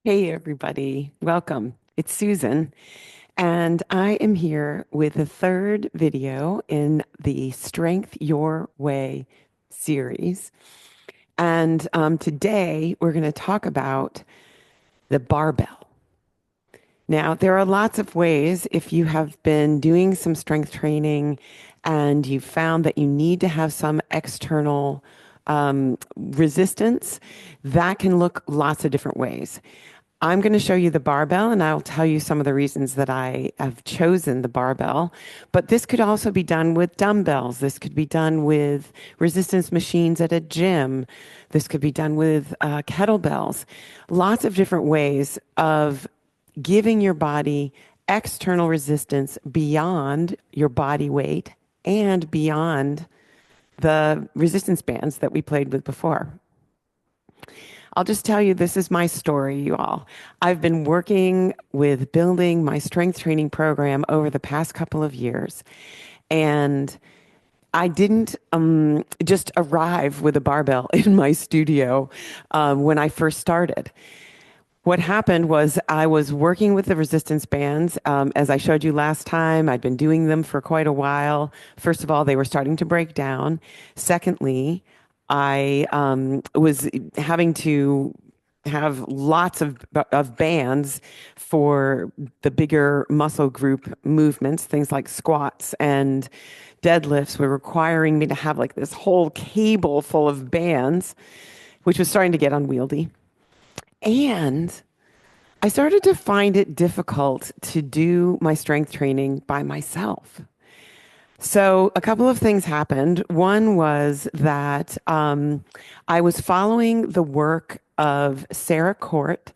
Hey, everybody. Welcome. It's Susan, and I am here with the third video in the Strength Your Way series. And today we're going to talk about the barbell. Now, there are lots of ways if you have been doing some strength training and you found that you need to have some external resistance, that can look lots of different ways. I'm going to show you the barbell and I'll tell you some of the reasons that I have chosen the barbell. But this could also be done with dumbbells. This could be done with resistance machines at a gym. This could be done with kettlebells. Lots of different ways of giving your body external resistance beyond your body weight and beyond the resistance bands that we played with before. I'll just tell you, this is my story, you all. I've been working with building my strength training program over the past couple of years. And I didn't just arrive with a barbell in my studio when I first started. What happened was I was working with the resistance bands. As I showed you last time, I'd been doing them for quite a while. First of all, they were starting to break down. Secondly, I was having to have lots of bands for the bigger muscle group movements, things like squats and deadlifts were requiring me to have like this whole cable full of bands, which was starting to get unwieldy. And I started to find it difficult to do my strength training by myself. So a couple of things happened. One was that I was following the work of Sarah Court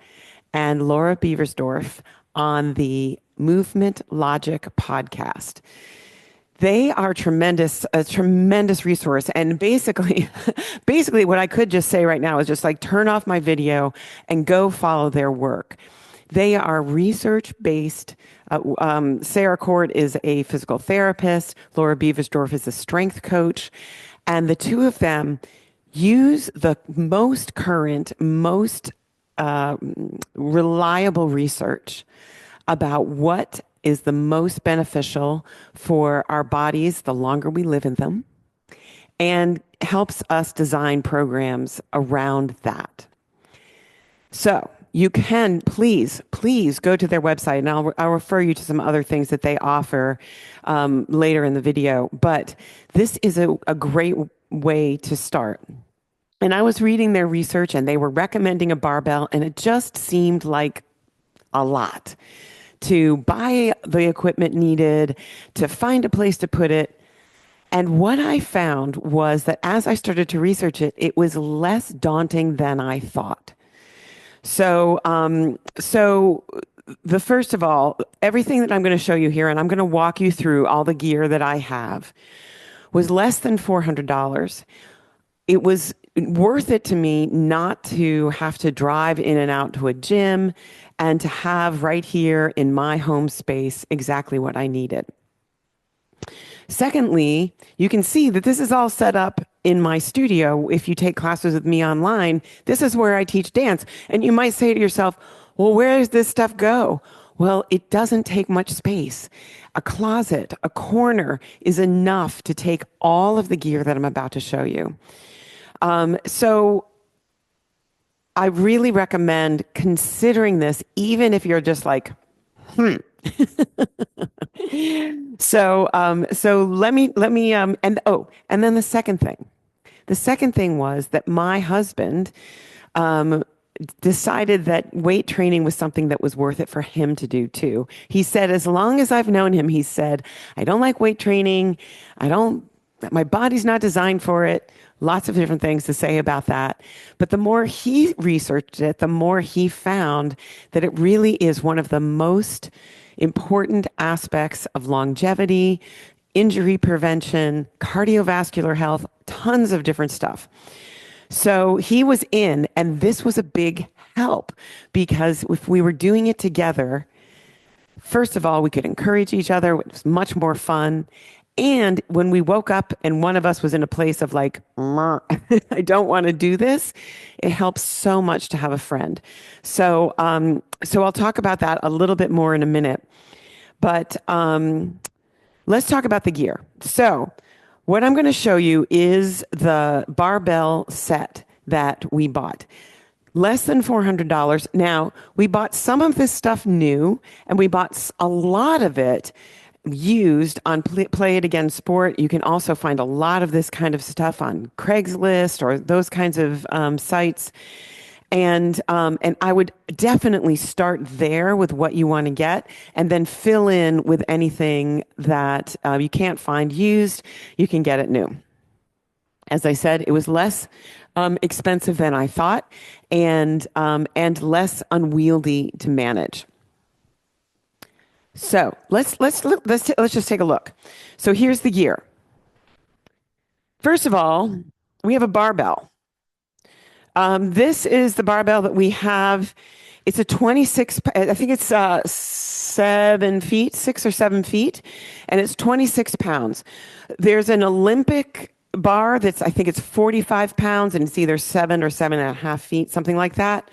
and Laura Beversdorf on the Movement Logic podcast. They are a tremendous resource. And basically what I could just say right now is just like turn off my video and go follow their work. They are research based. Sarah Court is a physical therapist. Laura Beversdorf is a strength coach. And the two of them use the most current, most reliable research about what is the most beneficial for our bodies the longer we live in them and helps us design programs around that. So you can please go to their website, and I'll refer you to some other things that they offer later in the video. But this is a great way to start. And I was reading their research, and they were recommending a barbell, and it just seemed like a lot to buy the equipment needed, to find a place to put it. And what I found was that as I started to research it, it was less daunting than I thought. So the first of all, everything that I'm going to show you here, and I'm going to walk you through all the gear that I have, was less than $400. It was worth it to me not to have to drive in and out to a gym and to have right here in my home space exactly what I needed. Secondly, you can see that this is all set up in my studio. If you take classes with me online, this is where I teach dance. And you might say to yourself, well, where does this stuff go? Well, it doesn't take much space. A closet, a corner is enough to take all of the gear that I'm about to show you. So I really recommend considering this, even if you're just like, so and then the second thing was that my husband, decided that weight training was something that was worth it for him to do too. He said, as long as I've known him, he said, I don't like weight training. My body's not designed for it. Lots of different things to say about that. But the more he researched it, the more he found that it really is one of the most important aspects of longevity, injury prevention, cardiovascular health, tons of different stuff. So he was in, and this was a big help because if we were doing it together, first of all, we could encourage each other. It was much more fun. And when we woke up and one of us was in a place of like, I don't want to do this, it helps so much to have a friend. So I'll talk about that a little bit more in a minute. But let's talk about the gear. So what I'm going to show you is the barbell set that we bought. Less than $400. Now, we bought some of this stuff new, and we bought a lot of it used on Play It Again Sport. You can also find a lot of this kind of stuff on Craigslist or those kinds of sites. And I would definitely start there with what you want to get, and then fill in with anything that you can't find used. You can get it new. As I said, it was less expensive than I thought, and less unwieldy to manage. So let's just take a look. So here's the gear. First of all, we have a barbell. This is the barbell that we have. It's a 26, I think it's 7 feet, 6 or 7 feet, and it's 26 pounds. There's an Olympic bar that's, I think it's 45 pounds, and it's either 7 or 7.5 feet, something like that.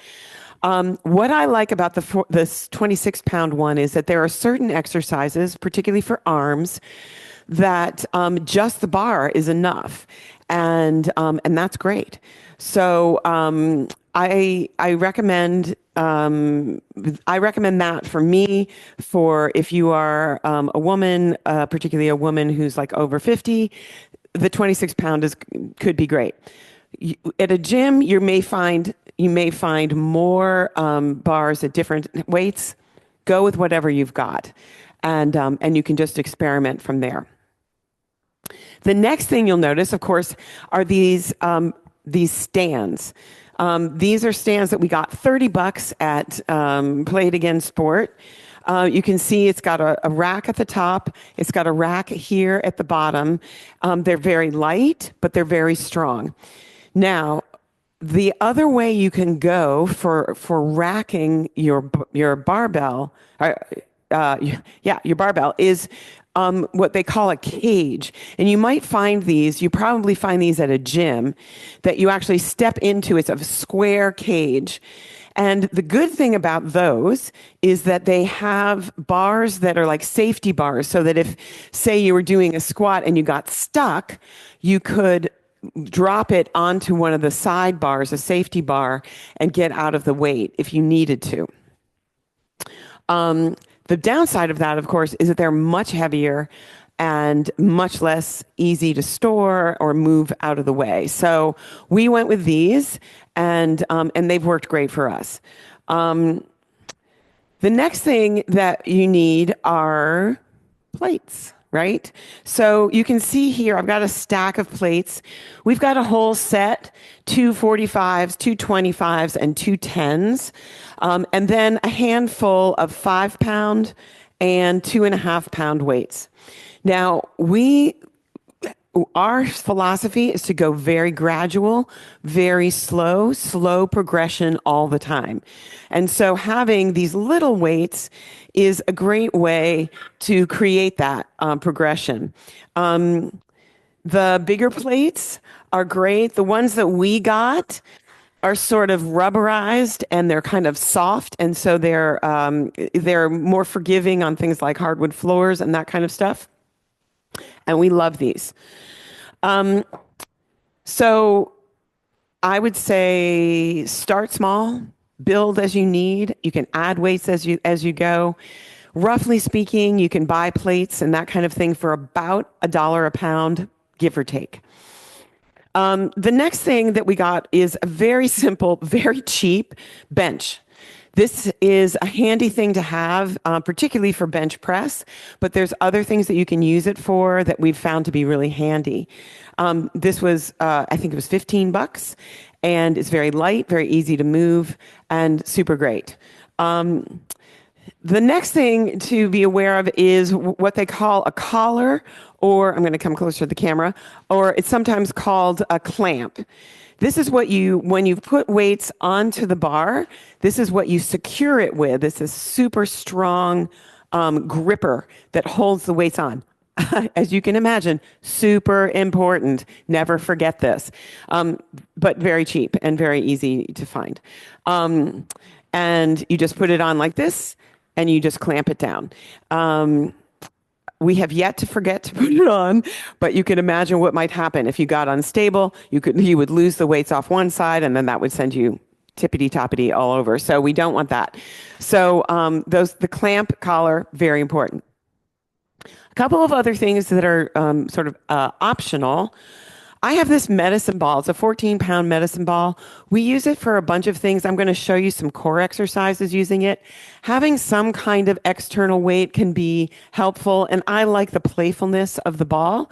What I like about this 26-pound one is that there are certain exercises, particularly for arms, that just the bar is enough, and that's great. So I recommend that for me, for if you are a woman, particularly a woman who's like over 50, the 26-pound could be great. At a gym, you may find more bars at different weights. Go with whatever you've got, and you can just experiment from there. The next thing you'll notice, of course, are these stands. These are stands that we got $30 at Play It Again Sport. You can see it's got a rack at the top. It's got a rack here at the bottom. They're very light, but they're very strong. Now, the other way you can go for racking your barbell, your barbell is what they call a cage. And you probably find these at a gym that you actually step into. It's a square cage. And the good thing about those is that they have bars that are like safety bars, so that if, say, you were doing a squat and you got stuck, you could drop it onto one of the side bars, a safety bar, and get out of the weight if you needed to. The downside of that, of course, is that they're much heavier and much less easy to store or move out of the way. So we went with these, and they've worked great for us. The next thing that you need are plates, right? So you can see here, I've got a stack of plates. We've got a whole set, 2 45s, 2 25s, and 2 10s. And then a handful of 5-pound and 2.5-pound weights. Now, our philosophy is to go very gradual, very slow progression all the time. And so having these little weights is a great way to create that progression. The bigger plates are great. The ones that we got are sort of rubberized, and they're kind of soft, and so they're more forgiving on things like hardwood floors and that kind of stuff. And we love these. So I would say start small, build as you need. You can add weights as you go. Roughly speaking, you can buy plates and that kind of thing for about $1 a pound, give or take. The next thing that we got is a very simple, very cheap bench. This is a handy thing to have, particularly for bench press, but there's other things that you can use it for that we've found to be really handy. This was, I think it was $15, and it's very light, very easy to move, and super great. The next thing to be aware of is what they call a collar, or I'm going to come closer to the camera, or it's sometimes called a clamp. This is what when you put weights onto the bar, this is what you secure it with. It's a super strong gripper that holds the weights on. As you can imagine, super important. Never forget this. But very cheap and very easy to find. Um, and you just put it on like this and you just clamp it down. We have yet to forget to put it on, but you can imagine what might happen if you got unstable. You would lose the weights off one side, and then that would send you tippity toppity all over. So we don't want that. So the clamp collar, very important. A couple of other things that are sort of optional. I have this medicine ball. It's a 14-pound medicine ball. We use it for a bunch of things. I'm going to show you some core exercises using it. Having some kind of external weight can be helpful, and I like the playfulness of the ball.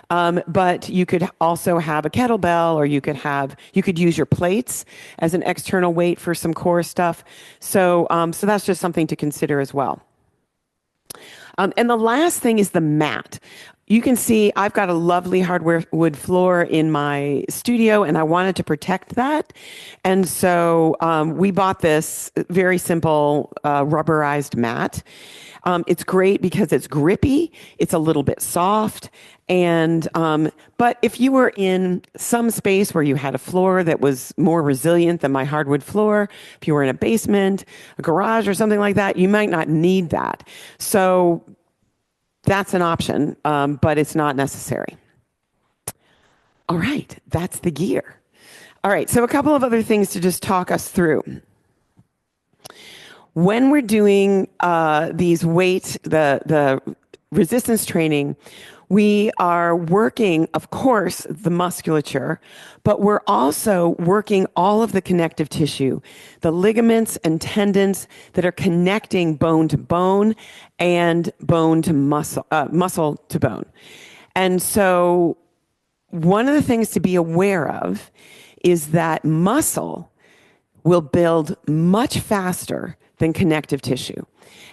But you could also have a kettlebell, or you could use your plates as an external weight for some core stuff. So that's just something to consider as well. And the last thing is the mat. You can see I've got a lovely hardwood floor in my studio, and I wanted to protect that. And so we bought this very simple rubberized mat. It's great because it's grippy, it's a little bit soft, and but if you were in some space where you had a floor that was more resilient than my hardwood floor, if you were in a basement, a garage, or something like that, you might not need that. So that's an option, but it's not necessary. All right, that's the gear. All right, so a couple of other things to just talk us through. When we're doing the resistance training, we are working, of course, the musculature, but we're also working all of the connective tissue, the ligaments and tendons that are connecting bone to bone and bone to muscle, muscle to bone. And so one of the things to be aware of is that muscle will build much faster than connective tissue.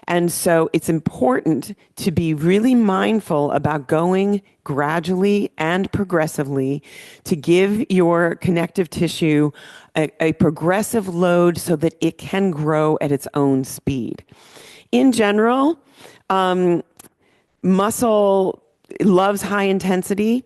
And so it's important to be really mindful about going gradually and progressively to give your connective tissue a progressive load so that it can grow at its own speed. In general, muscle loves high intensity.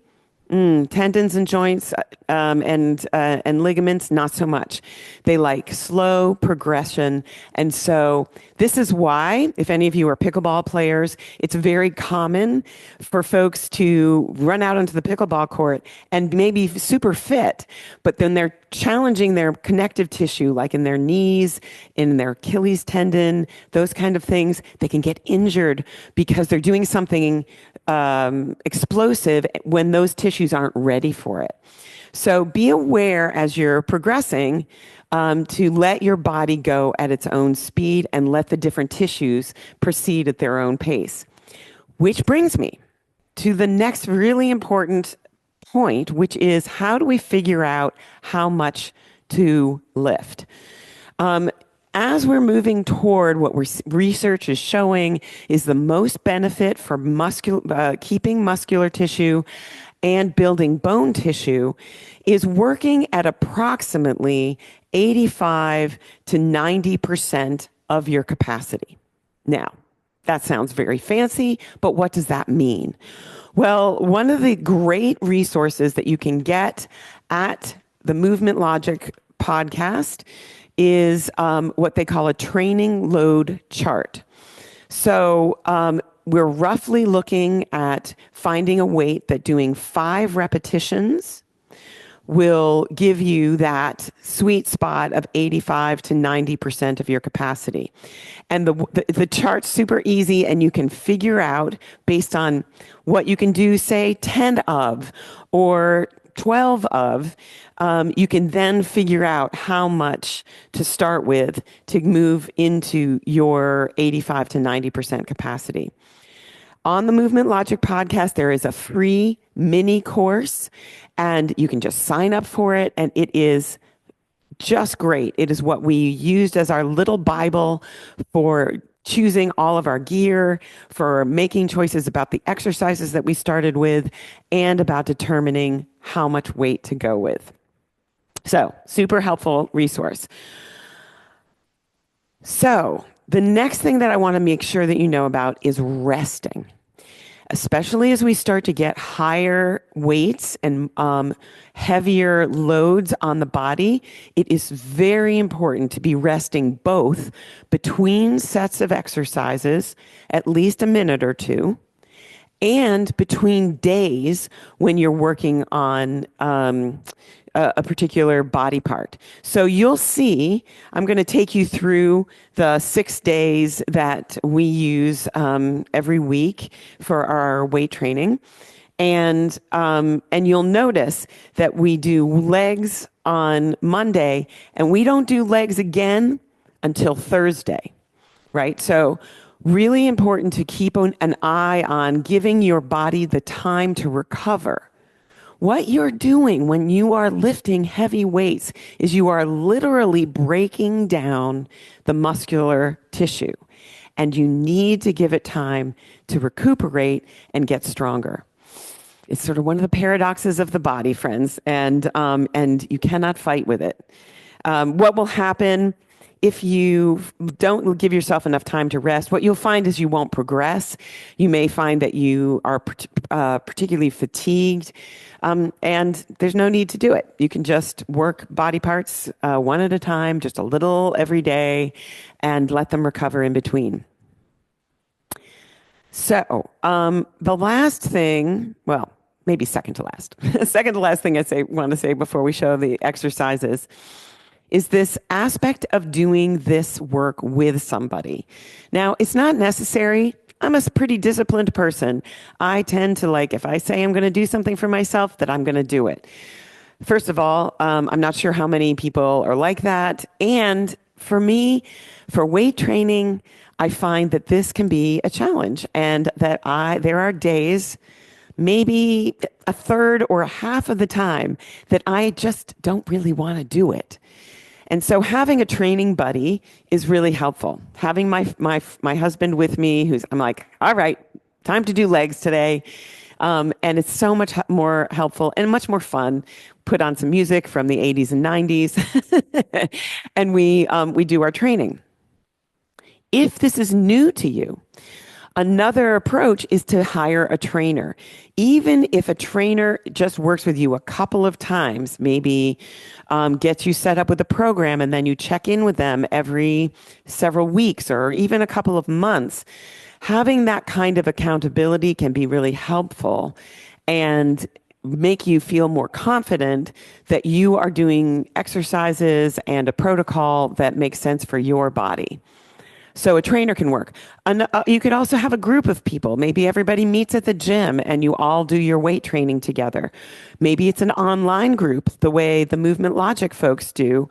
Tendons and joints and ligaments, not so much. They like slow progression. And so this is why, if any of you are pickleball players, it's very common for folks to run out onto the pickleball court and maybe super fit, but then they're challenging their connective tissue, like in their knees, in their Achilles tendon, those kind of things. They can get injured because they're doing something explosive when those tissues aren't ready for it. So be aware as you're progressing to let your body go at its own speed and let the different tissues proceed at their own pace. Which brings me to the next really important point, which is how do we figure out how much to lift? As we're moving toward what research is showing is the most benefit for keeping muscular tissue and building bone tissue is working at approximately 85 to 90% of your capacity. Now, that sounds very fancy, but what does that mean? Well, one of the great resources that you can get at the Movement Logic podcast is what they call a training load chart. So we're roughly looking at finding a weight that doing 5 repetitions will give you that sweet spot of 85 to 90% of your capacity. And the chart's super easy, and you can figure out based on what you can do, say 10 of or 12 of, you can then figure out how much to start with to move into your 85 to 90% capacity. On the Movement Logic podcast, there is a free mini course, and you can just sign up for it, and it is just great. It is what we used as our little Bible for choosing all of our gear, for making choices about the exercises that we started with, and about determining how much weight to go with. So, super helpful resource. So, the next thing that I want to make sure that you know about is resting. especially as we start to get higher weights and heavier loads on the body. It is very important to be resting both between sets of exercises, at least a minute or two, and between days when you're working on a particular body part. So you'll see, I'm going to take you through the 6 days that we use every week for our weight training. And you'll notice that we do legs on Monday, and we don't do legs again until Thursday, right? So really important to keep an eye on giving your body the time to recover. What you're doing when you are lifting heavy weights is you are literally breaking down the muscular tissue, and you need to give it time to recuperate and get stronger. It's sort of one of the paradoxes of the body, friends, and you cannot fight with it. What will happen if you don't give yourself enough time to rest? What you'll find is you won't progress. You may find that you are particularly fatigued, and there's no need to do it. You can just work body parts one at a time, just a little every day, and let them recover in between. So the last thing, well, maybe second to last, second to last thing want to say before we show the exercises is this aspect of doing this work with somebody. Now, it's not necessary. I'm a pretty disciplined person. I tend to if I say I'm going to do something for myself, that I'm going to do it. First of all, I'm not sure how many people are like that. And for me, for weight training, I find that this can be a challenge, and that there are days, maybe a third or a half of the time, that I just don't really want to do it. And so having a training buddy is really helpful. Having my husband with me, I'm like, all right, time to do legs today. And it's so much more helpful and much more fun. Put on some music from the 80s and 90s, and we do our training. If this is new to you, another approach is to hire a trainer. Even if a trainer just works with you a couple of times, maybe gets you set up with a program, and then you check in with them every several weeks or even a couple of months, having that kind of accountability can be really helpful and make you feel more confident that you are doing exercises and a protocol that makes sense for your body. So a trainer can work. You could also have a group of people. Maybe everybody meets at the gym and you all do your weight training together. Maybe it's an online group, the way the Movement Logic folks do,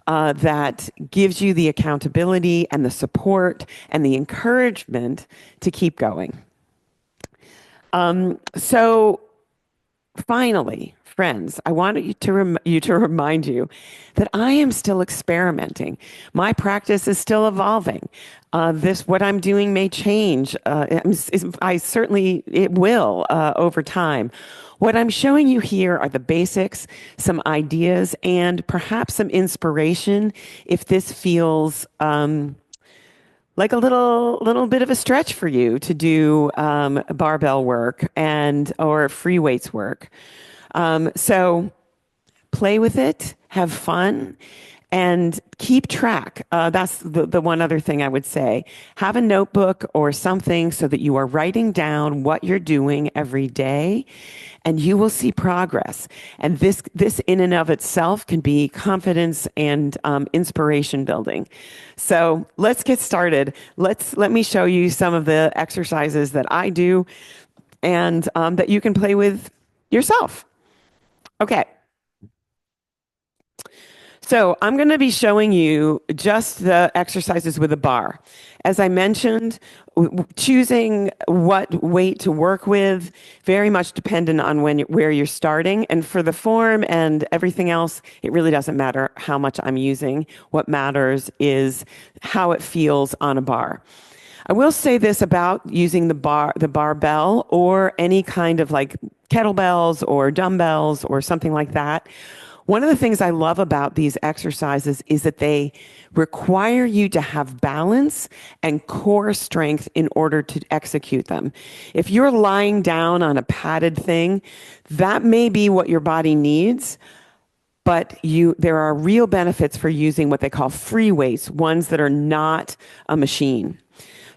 that gives you the accountability and the support and the encouragement to keep going. So finally, friends, I want you to remind you that I am still experimenting. My practice is still evolving. What I'm doing may change. It will over time. What I'm showing you here are the basics, some ideas, and perhaps some inspiration if this feels like a little bit of a stretch for you to do barbell work or free weights work. So play with it, have fun, and keep track. That's the one other thing I would say. Have a notebook or something so that you are writing down what you're doing every day, and you will see progress. And this in and of itself can be confidence and inspiration building. So let's get started. Let me show you some of the exercises that I do and that you can play with yourself. Okay. So I'm going to be showing you just the exercises with a bar. As I mentioned, choosing what weight to work with, very much dependent on where you're starting. And for the form and everything else, it really doesn't matter how much I'm using. What matters is how it feels on a bar. I will say this about using the barbell or any kind of kettlebells or dumbbells or something like that. One of the things I love about these exercises is that they require you to have balance and core strength in order to execute them. If you're lying down on a padded thing, that may be what your body needs, but there are real benefits for using what they call free weights, ones that are not a machine.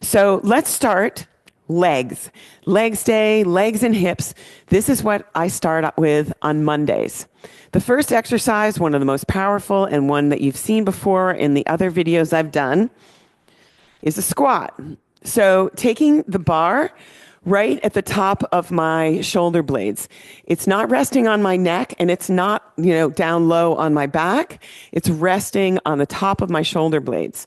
So let's start legs. Legs day, legs and hips. This is what I start with on Mondays. The first exercise, one of the most powerful and one that you've seen before in the other videos I've done, is a squat. So taking the bar right at the top of my shoulder blades. It's not resting on my neck and it's not, down low on my back. It's resting on the top of my shoulder blades.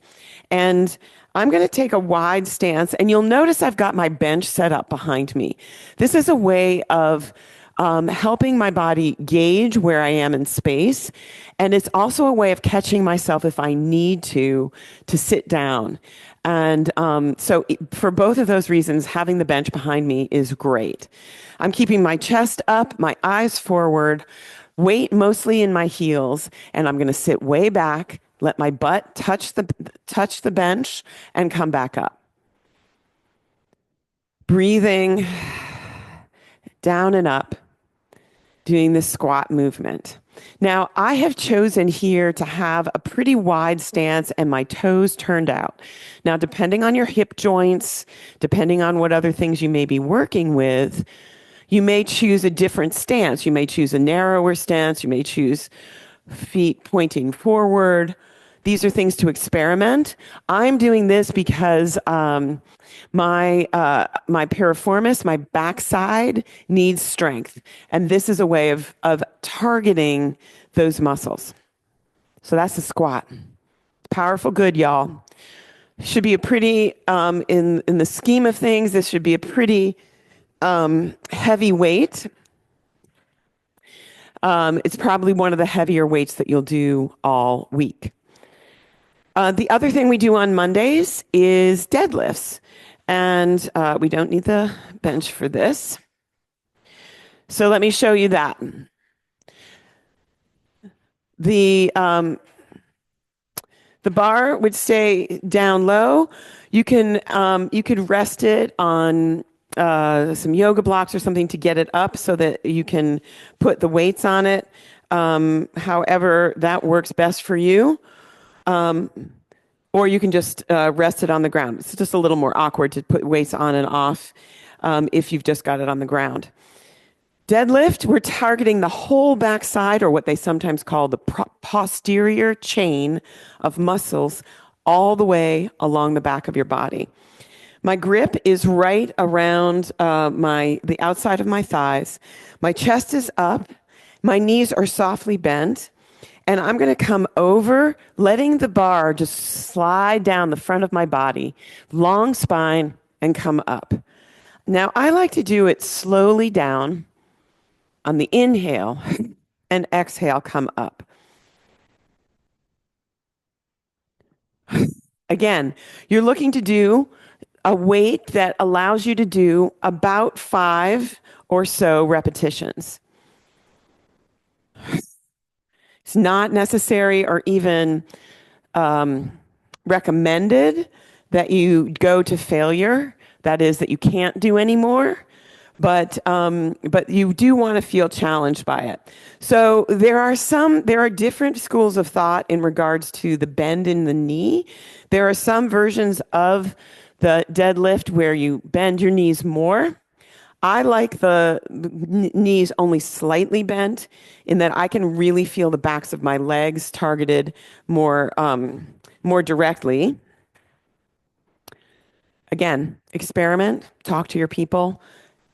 And I'm going to take a wide stance, and you'll notice I've got my bench set up behind me. This is a way of helping my body gauge where I am in space. And it's also a way of catching myself if I need to sit down. And so for both of those reasons, having the bench behind me is great. I'm keeping my chest up, my eyes forward, weight mostly in my heels, and I'm going to sit way back, let my butt touch the bench, and come back up. Breathing down and up, doing the squat movement. Now, I have chosen here to have a pretty wide stance and my toes turned out. Now, depending on your hip joints, depending on what other things you may be working with, you may choose a different stance. You may choose a narrower stance. You may choose feet pointing forward. These are things to experiment. I'm doing this because my piriformis, my backside, needs strength. And this is a way of targeting those muscles. So that's the squat. Powerful good, y'all. Should be a pretty, in the scheme of things, this should be a pretty heavy weight. It's probably one of the heavier weights that you'll do all week. The other thing we do on Mondays is deadlifts. And we don't need the bench for this. So let me show you that. The bar would stay down low. You could rest it on some yoga blocks or something to get it up so that you can put the weights on it. However, that works best for you. Or you can just rest it on the ground. It's just a little more awkward to put weights on and off if you've just got it on the ground. Deadlift, we're targeting the whole backside, or what they sometimes call the posterior chain of muscles, all the way along the back of your body. My grip is right around the outside of my thighs. My chest is up. My knees are softly bent. And I'm going to come over, letting the bar just slide down the front of my body, long spine, and come up. Now, I like to do it slowly down on the inhale, and exhale, come up. Again, you're looking to do a weight that allows you to do about 5 or so repetitions. It's not necessary or even recommended that you go to failure. That is, that you can't do anymore. But you do want to feel challenged by it. So there are different schools of thought in regards to the bend in the knee. There are some versions of the deadlift where you bend your knees more. I like the knees only slightly bent in that I can really feel the backs of my legs targeted more directly. Again, experiment, talk to your people,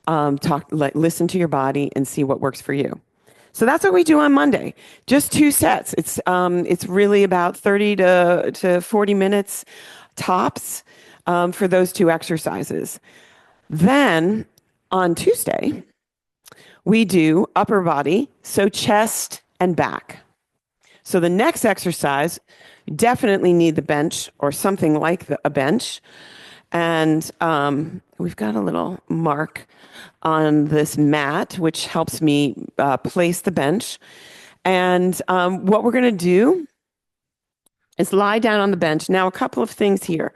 listen to your body and see what works for you. So that's what we do on Monday. Just 2 sets. It's really about 30 to 40 minutes tops for those 2 exercises. Then on Tuesday, we do upper body, so chest and back. So the next exercise, you definitely need the bench or something like a bench. And we've got a little mark on this mat, which helps me place the bench. And what we're going to do is lie down on the bench. Now, a couple of things here.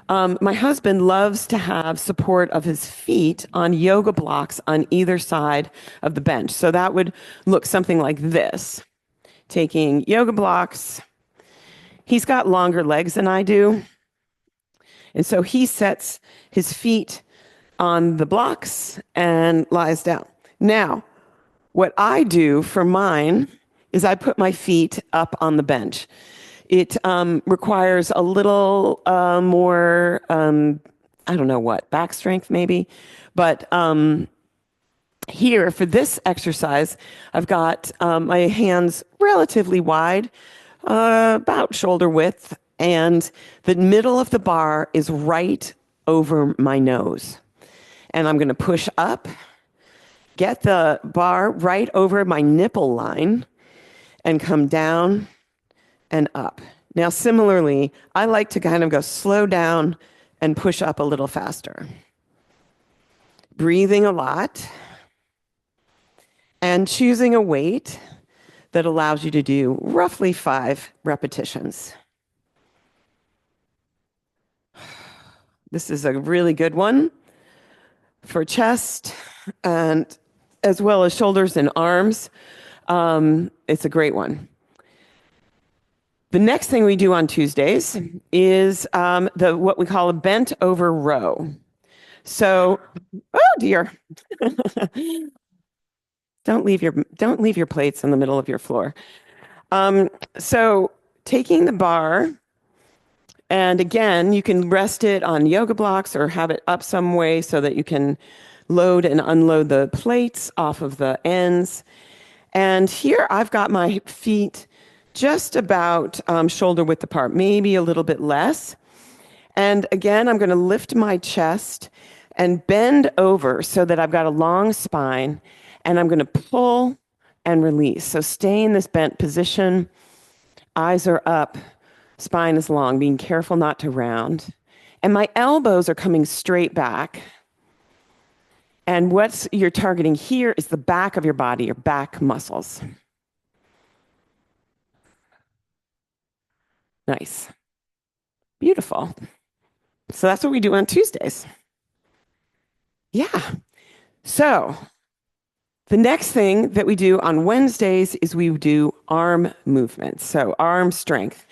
My husband loves to have support of his feet on yoga blocks on either side of the bench. So that would look something like this. Taking yoga blocks. He's got longer legs than I do. And so he sets his feet on the blocks and lies down. Now, what I do for mine is I put my feet up on the bench. It requires a little more, I don't know what, back strength maybe. But here for this exercise, I've got my hands relatively wide, about shoulder width, and the middle of the bar is right over my nose. And I'm going to push up, get the bar right over my nipple line, and come down and up. Now, similarly, I like to kind of go slow down and push up a little faster. Breathing a lot and choosing a weight that allows you to do roughly 5 repetitions. This is a really good one for chest and as well as shoulders and arms. It's a great one. The next thing we do on Tuesdays is what we call a bent over row. So, oh dear. Don't leave your plates in the middle of your floor. So taking the bar, and again, you can rest it on yoga blocks or have it up some way so that you can load and unload the plates off of the ends. And here I've got my feet just about shoulder width apart, maybe a little bit less. And again, I'm going to lift my chest and bend over so that I've got a long spine, and I'm going to pull and release. So stay in this bent position. Eyes are up, spine is long, being careful not to round. And my elbows are coming straight back. And what you're targeting here is the back of your body, your back muscles. Nice. Beautiful. So that's what we do on Tuesdays. Yeah. So the next thing that we do on Wednesdays is we do arm movements. So arm strength.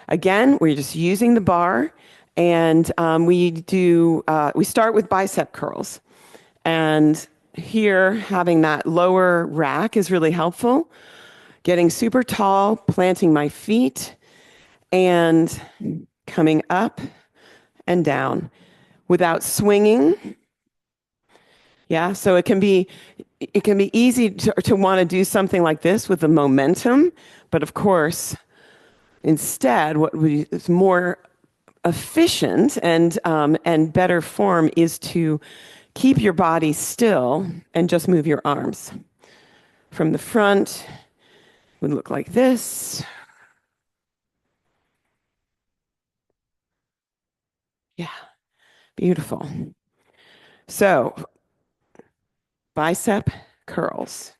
Again, we're just using the bar, and we start with bicep curls. And here, having that lower rack is really helpful. Getting super tall, planting my feet, and coming up and down without swinging. Yeah, so it can be easy to want to do something like this with the momentum, but of course, instead, what is more efficient and better form is to keep your body still and just move your arms. From the front, would look like this. Yeah, beautiful. So, bicep curls.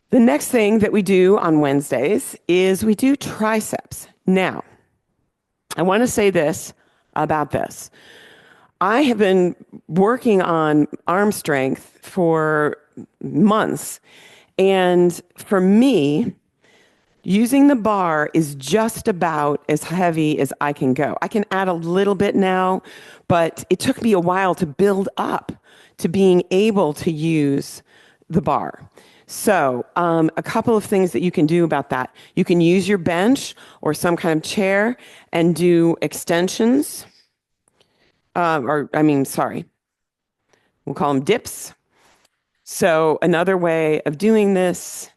The next thing that we do on Wednesdays is we do triceps. Now, I want to say this about this. I have been working on arm strength for months, and for me, using the bar is just about as heavy as I can go. I can add a little bit now, but it took me a while to build up to being able to use the bar. So a couple of things that you can do about that. You can use your bench or some kind of chair and do extensions. We'll call them dips. So another way of doing this,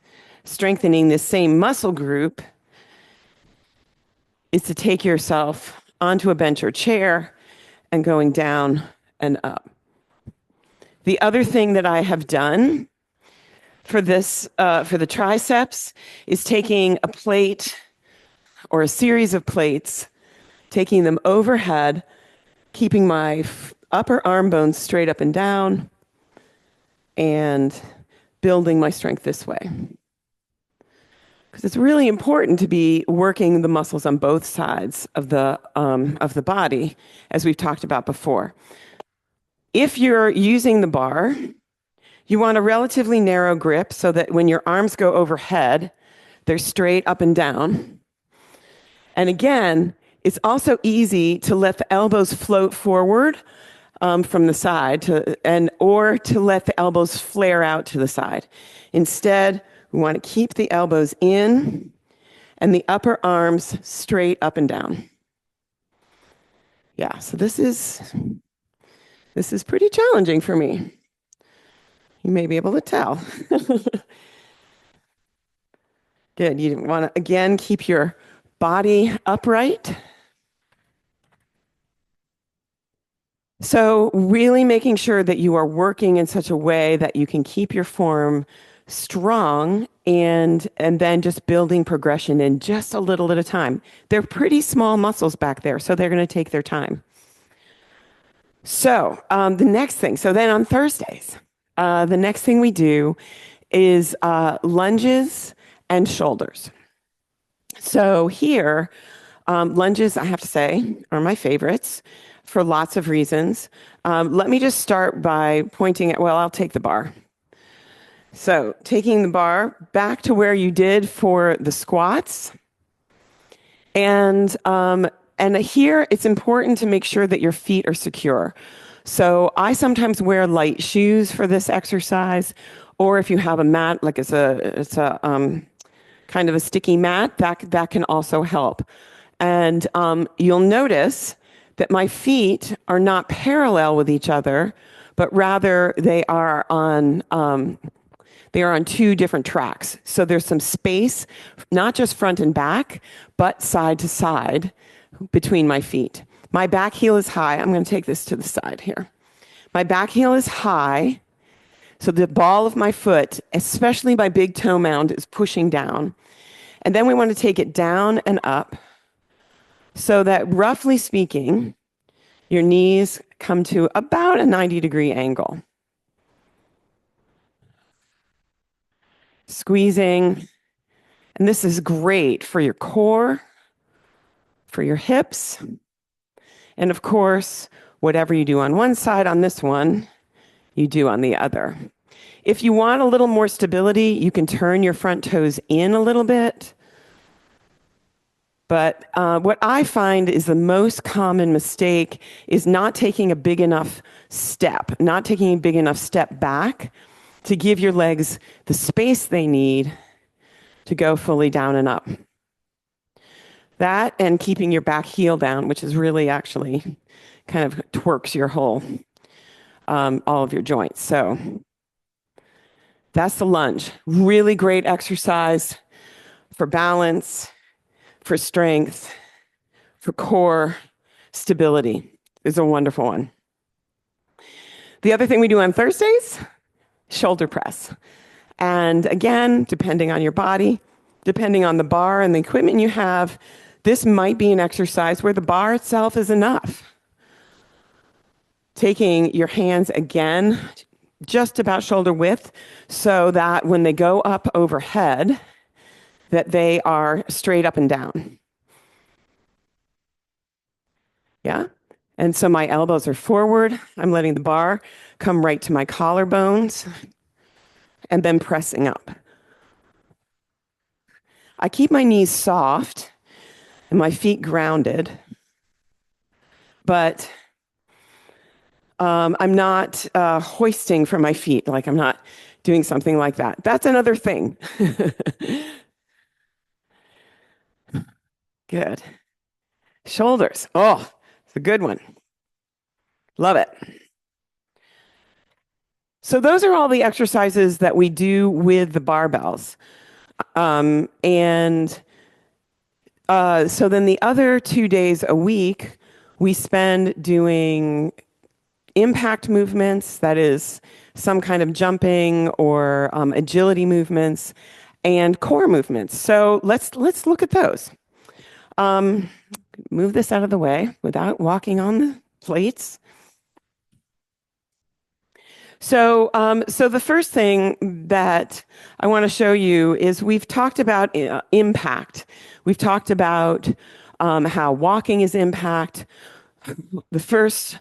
strengthening this same muscle group, is to take yourself onto a bench or chair and going down and up. The other thing that I have done for this, for the triceps, is taking a plate or a series of plates, taking them overhead, keeping my upper arm bones straight up and down, and building my strength this way. because it's really important to be working the muscles on both sides of the body, as we've talked about before. If you're using the bar, you want a relatively narrow grip so that when your arms go overhead, they're straight up and down. And again, it's also easy to let the elbows float forward from the side or to let the elbows flare out to the side. Instead, we want to keep the elbows in and the upper arms straight up and down. Yeah, so this is pretty challenging for me. You may be able to tell. Good. You want to, again, keep your body upright. So really making sure that you are working in such a way that you can keep your form strong and then just building progression in just a little at a time. They're pretty small muscles back there, so they're going to take their time. So the next thing, so then on Thursdays, the next thing we do is lunges and shoulders. So here, lunges, I have to say, are my favorites for lots of reasons. Let me just start by pointing at, well, I'll take the bar. So taking the bar back to where you did for the squats. And here it's important to make sure that your feet are secure. So I sometimes wear light shoes for this exercise, or if you have a mat, like it's a kind of a sticky mat, that can also help. And you'll notice that my feet are not parallel with each other, but rather they are on two different tracks. So there's some space, not just front and back, but side to side between my feet. My back heel is high. I'm going to take this to the side here. My back heel is high. So the ball of my foot, especially my big toe mound, is pushing down. And then we want to take it down and up so that, roughly speaking, your knees come to about a 90-degree angle. Squeezing. And this is great for your core, for your hips, and of course, whatever you do on one side on this one, you do on the other. If you want a little more stability, you can turn your front toes in a little bit. But what I find is the most common mistake is not taking a big enough step back to give your legs the space they need to go fully down and up. That and keeping your back heel down, which is really actually kind of twerks your whole, all of your joints. So that's the lunge. Really great exercise for balance, for strength, for core stability. It's a wonderful one. The other thing we do on Thursdays, shoulder press. And again, depending on your body, depending on the bar and the equipment you have, this might be an exercise where the bar itself is enough. Taking your hands again, just about shoulder width, so that when they go up overhead, that they are straight up and down. Yeah? And so my elbows are forward. I'm letting the bar come right to my collarbones and then pressing up. I keep my knees soft and my feet grounded, but I'm not hoisting from my feet, like I'm not doing something like that. That's another thing. Good. Shoulders. Oh, it's a good one. Love it. So those are all the exercises that we do with the barbells. So then the other 2 days a week, we spend doing impact movements, that is some kind of jumping or agility movements, and core movements. So let's look at those. Move this out of the way without walking on the plates. So the first thing that I want to show you is we've talked about impact. We've talked about how walking is impact. The first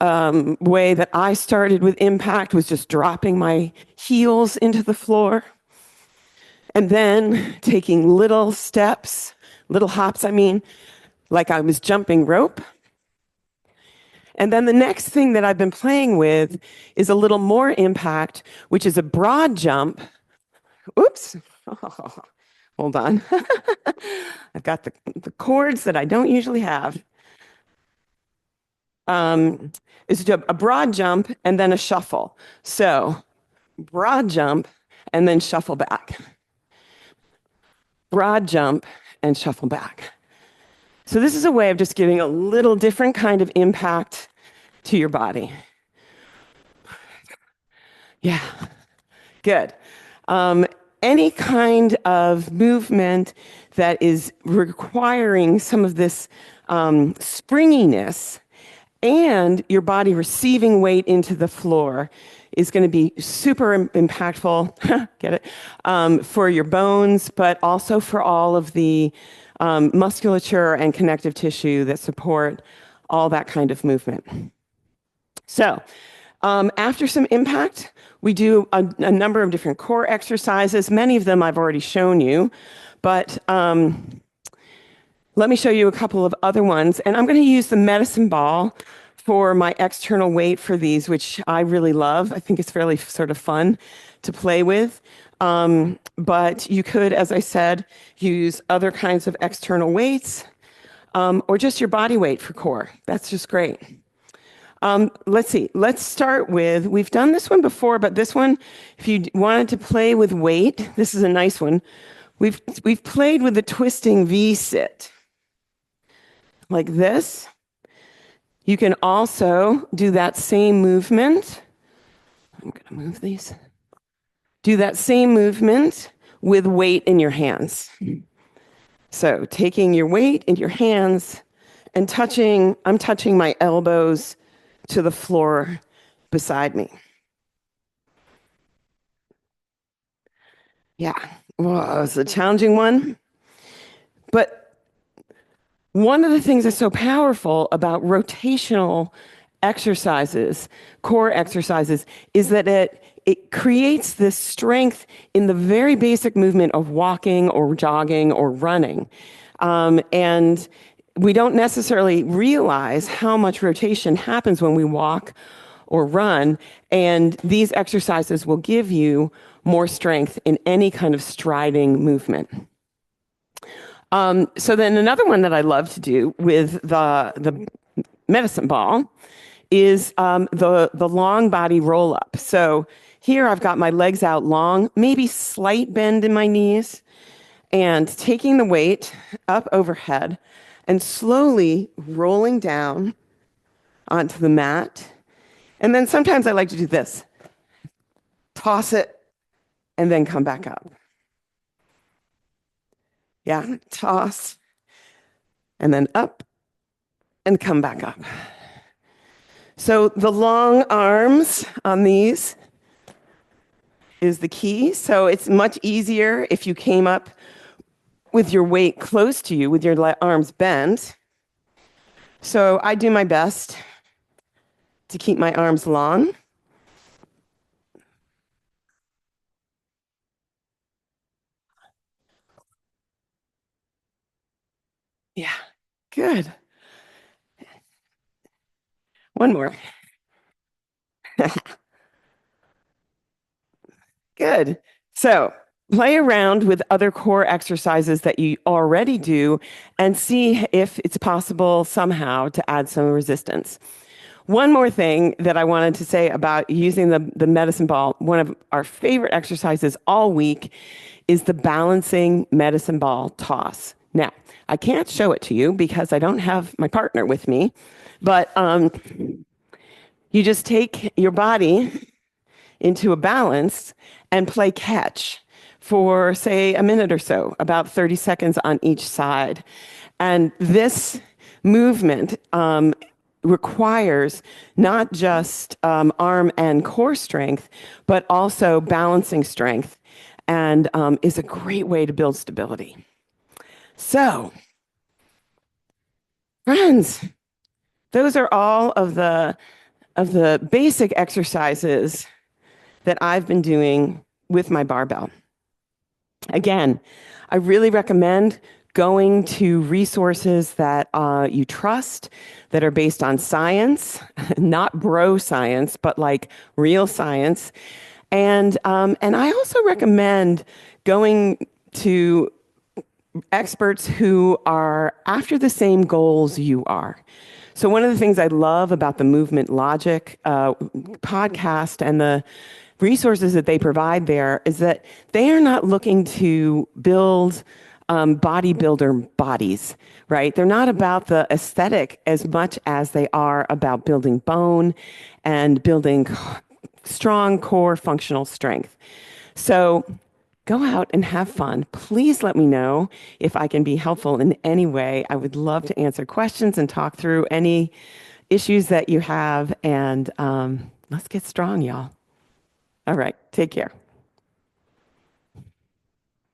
way that I started with impact was just dropping my heels into the floor and then taking little steps, little hops, I mean, like I was jumping rope. And then the next thing that I've been playing with is a little more impact, which is a broad jump. Oops. Hold on. I've got the chords that I don't usually have. It's a broad jump and then a shuffle. So broad jump and then shuffle back. Broad jump and shuffle back. So this is a way of just giving a little different kind of impact to your body. Yeah, good. Any kind of movement that is requiring some of this springiness and your body receiving weight into the floor is going to be super impactful, get it, for your bones, but also for all of the musculature and connective tissue that support all that kind of movement. So after some impact, we do a number of different core exercises. Many of them I've already shown you, but let me show you a couple of other ones. And I'm going to use the medicine ball for my external weight for these, which I really love. I think it's fairly sort of fun to play with. But you could, as I said, use other kinds of external weights or just your body weight for core. That's just great. Let's see. Let's start with, we've done this one before, but this one, if you wanted to play with weight, this is a nice one. We've played with the twisting V sit like this. You can also do that same movement. I'm going to move these. Do that same movement with weight in your hands. So taking your weight in your hands and I'm touching my elbows to the floor beside me. Yeah, whoa, it's a challenging one. But one of the things that's so powerful about rotational exercises, core exercises, is that it creates this strength in the very basic movement of walking or jogging or running. And we don't necessarily realize how much rotation happens when we walk or run. And these exercises will give you more strength in any kind of striding movement. So then another one that I love to do with the medicine ball is the long body roll up. So here I've got my legs out long, maybe slight bend in my knees, and taking the weight up overhead and slowly rolling down onto the mat. And then sometimes I like to do this. Toss it and then come back up. Yeah, toss, and then up, and come back up. So the long arms on these is the key. So it's much easier if you came up with your weight close to you, with your arms bent. So I do my best to keep my arms long. Yeah, good. One more. Good. So play around with other core exercises that you already do and see if it's possible somehow to add some resistance. One more thing that I wanted to say about using the medicine ball, one of our favorite exercises all week is the balancing medicine ball toss. Now, I can't show it to you because I don't have my partner with me, but you just take your body into a balance and play catch for, say, a minute or so, about 30 seconds on each side. And this movement requires not just arm and core strength, but also balancing strength, and is a great way to build stability. So, friends, those are all of the basic exercises that I've been doing with my barbell. Again, I really recommend going to resources that you trust, that are based on science, not bro science, but like real science. And I also recommend going to experts who are after the same goals you are. So one of the things I love about the Movement Logic podcast and the resources that they provide there is that they are not looking to build bodybuilder bodies, right? They're not about the aesthetic as much as they are about building bone and building strong core functional strength. So go out and have fun. Please let me know if I can be helpful in any way. I would love to answer questions and talk through any issues that you have. And let's get strong, y'all. All right. Take care.